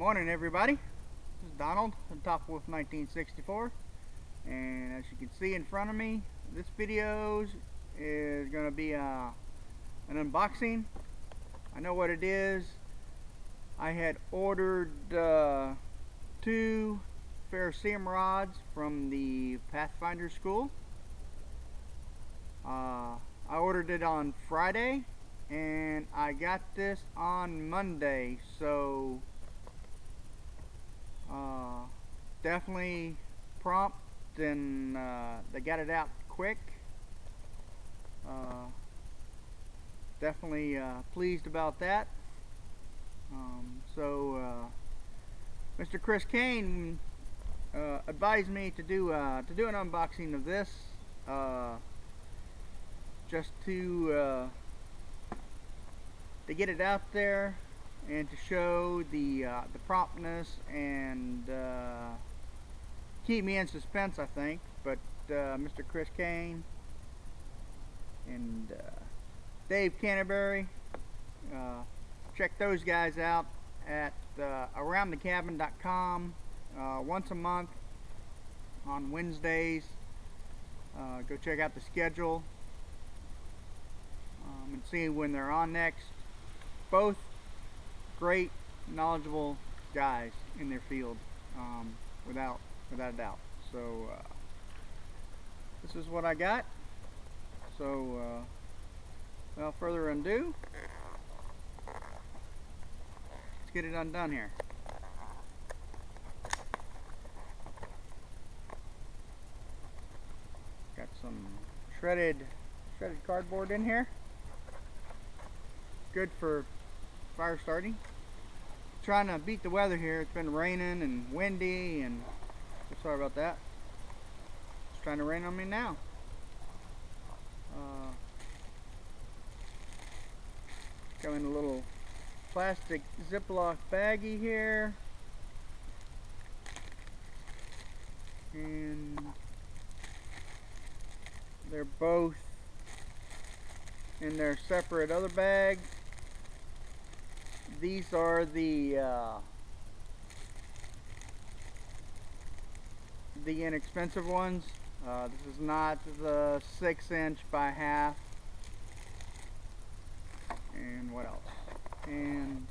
Morning everybody, this is Donald from Top Wolf 1964, and as you can see in front of me, this video is going to be an unboxing. I know what it is. I had ordered 2 ferrocerium rods from the Pathfinder school. I ordered it on Friday and I got this on Monday, so definitely prompt, and they got it out quick. Definitely pleased about that. Mr. Chris Kane advised me to do an unboxing of this, just to get it out there and to show the promptness and keep me in suspense, I think. But Mr. Chris Kane and Dave Canterbury, check those guys out at aroundthecabin.com once a month on Wednesdays. Go check out the schedule and see when they're on next. Both great, knowledgeable guys in their field, without a doubt. So this is what I got. So without further ado, let's get it undone here. Got some shredded cardboard in here. Good for fire starting. Trying to beat the weather here. It's been raining and windy, and sorry about that. It's trying to rain on me now. Got in a little plastic Ziploc baggie here, and they're both in their separate other bags. These are the inexpensive ones. This is not the 6" by half. And what else? And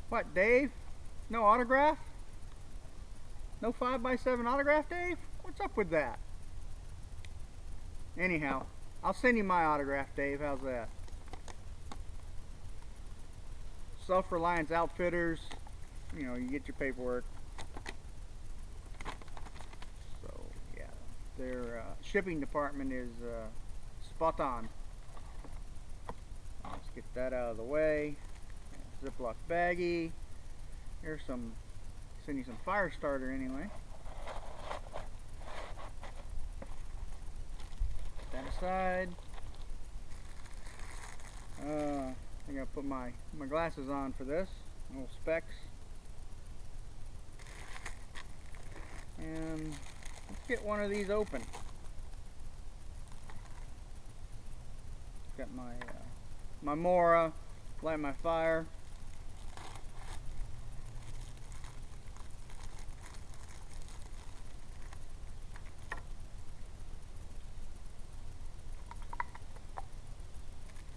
what, Dave? No autograph? No 5x7 autograph, Dave? What's up with that? Anyhow, I'll send you my autograph, Dave. How's that? Self-Reliance Outfitters, you know, you get your paperwork. So yeah, their shipping department is spot on. Let's get that out of the way. Ziploc baggie. Here's some, send you some fire starter anyway. Put that aside. I gotta put my glasses on for this, little specs. And let's get one of these open. Got my my Mora, light my fire.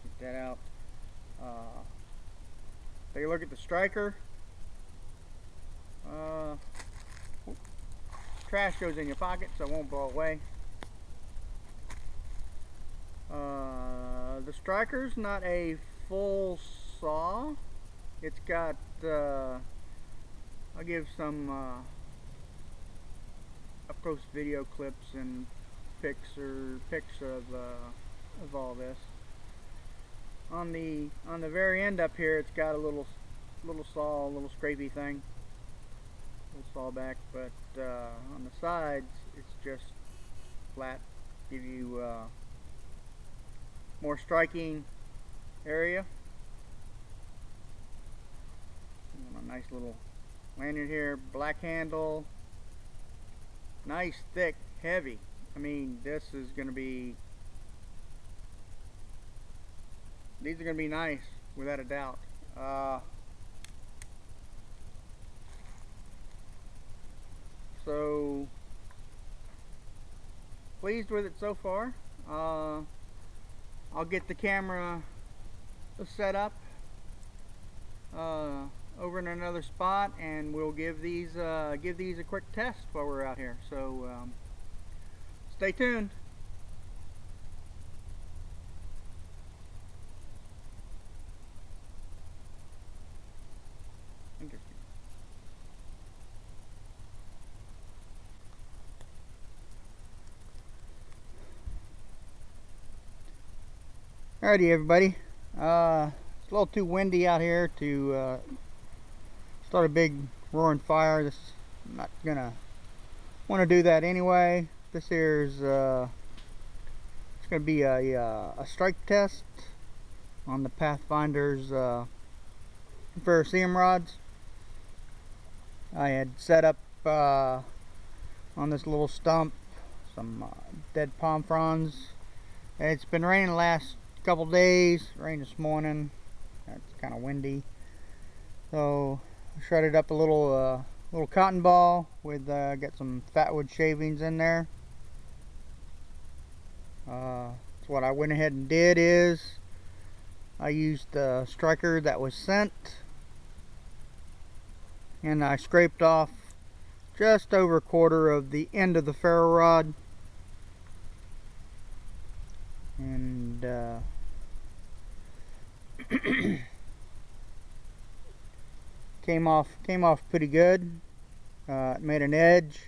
Get that out. Take a look at the striker. Trash goes in your pocket, so it won't blow away. The striker's not a full saw. It's got, I'll give some up close video clips and pics of all this. On the very end up here, it's got a little saw, a little scrapey thing, little saw back. But on the sides, it's just flat. Give you more striking area. And a nice little lanyard here, black handle, nice, thick, heavy. I mean, this is going to be. These are going to be nice, without a doubt. so pleased with it so far. I'll get the camera set up over in another spot, and we'll give these a quick test while we're out here. So stay tuned. Interesting. Alrighty, everybody. It's a little too windy out here to start a big roaring fire. I'm not gonna want to do that anyway. This here's it's gonna be a strike test on the Pathfinder's ferrocerium rods. I had set up on this little stump some dead palm fronds. It's been raining the last couple days. Rained this morning. It's kind of windy, so I shredded up a little cotton ball with got some fatwood shavings in there. So what I went ahead and did is I used the striker that was sent, and I scraped off just over a quarter of the end of the ferro rod, and came off pretty good. It made an edge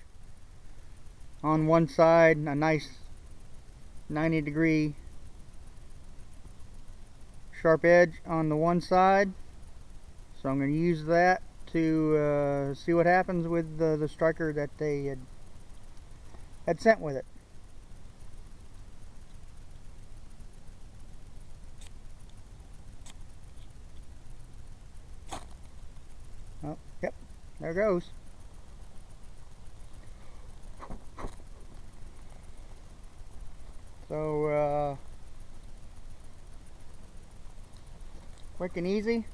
on one side, a nice 90-degree sharp edge on the one side. So I'm going to use that to see what happens with the striker that they had sent with it. Oh, yep, there goes. So quick and easy.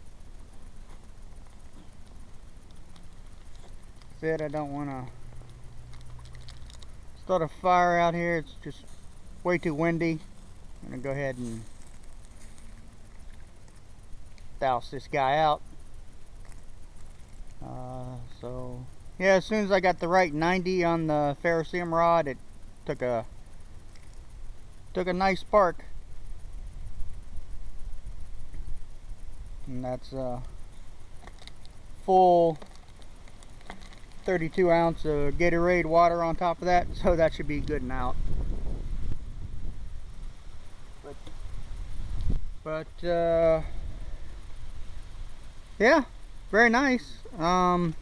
Said I don't want to start a fire out here. It's just way too windy. I'm gonna go ahead and douse this guy out. So yeah, as soon as I got the right 90 on the ferrocerium rod, it took a nice spark, and that's full 32 ounce of Gatorade water on top of that, so that should be good and out. But yeah, very nice. I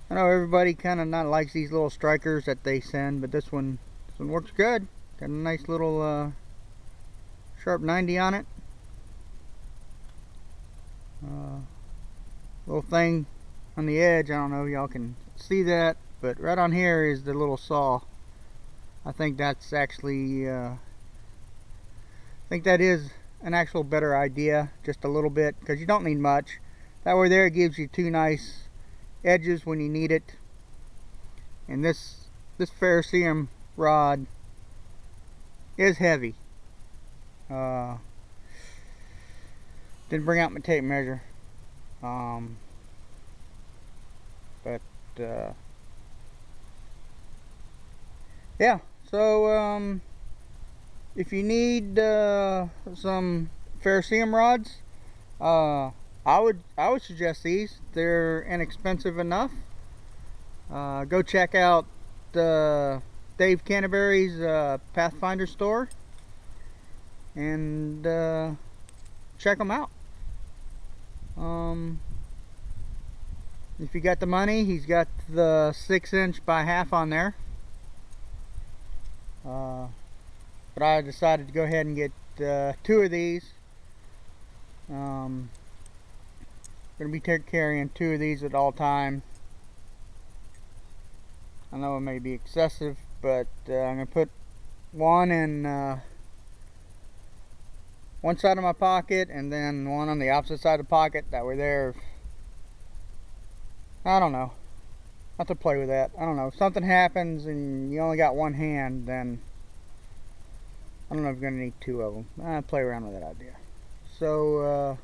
know everybody kind of not likes these little strikers that they send, but this one works good. Got a nice little sharp 90 on it. Little thing on the edge, I don't know if y'all can see that, but right on here is the little saw. I think that's actually I think that is an actual better idea, just a little bit, because you don't need much. That way there, it gives you two nice edges when you need it. And this ferrocerium rod is heavy. Didn't bring out my tape measure, but yeah. So if you need some ferrocerium rods, I would suggest these. They're inexpensive enough. Go check out Dave Canterbury's Pathfinder store and check them out. If you got the money, he's got the 6" by half on there. But I decided to go ahead and get 2 of these. Going to be carrying 2 of these at all time. I know it may be excessive, but I'm going to put one in one side of my pocket and then one on the opposite side of the pocket. That way there, I don't know, I'll have to play with that. I don't know. If something happens and you only got one hand, then I don't know if you're going to need two of them. I'll play around with that idea. So,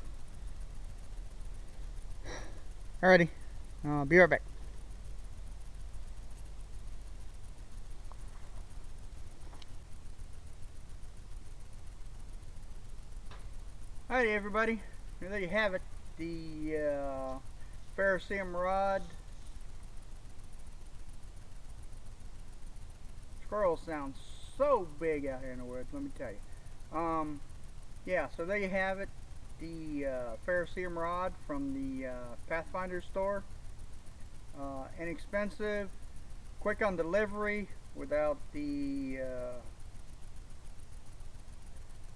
alrighty. I'll be right back. Alrighty, everybody. There you have it. The ferrocerium rod. Squirrel sounds so big out here in the woods, let me tell you. Yeah, so there you have it. The ferrocerium rod from the Pathfinder store. Inexpensive, quick on delivery without the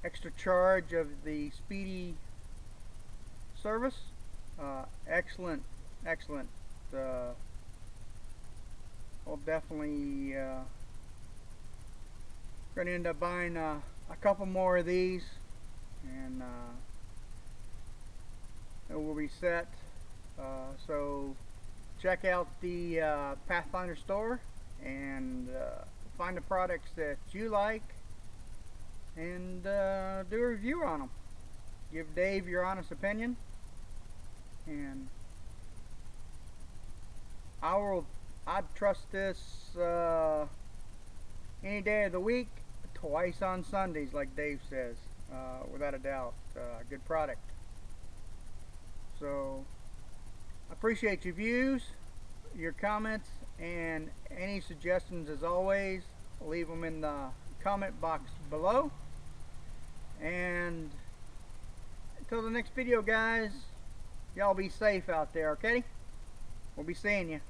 extra charge of the speedy service. Excellent. I'll definitely going to end up buying a couple more of these, and it will be set. So check out the Pathfinder store and find the products that you like and do a review on them. Give Dave your honest opinion, and I'd trust this any day of the week, twice on Sundays, like Dave says. Without a doubt, good product. So I appreciate your views, your comments, and any suggestions. As always, leave them in the comment box below. And until the next video, guys, y'all be safe out there, okay? We'll be seeing you.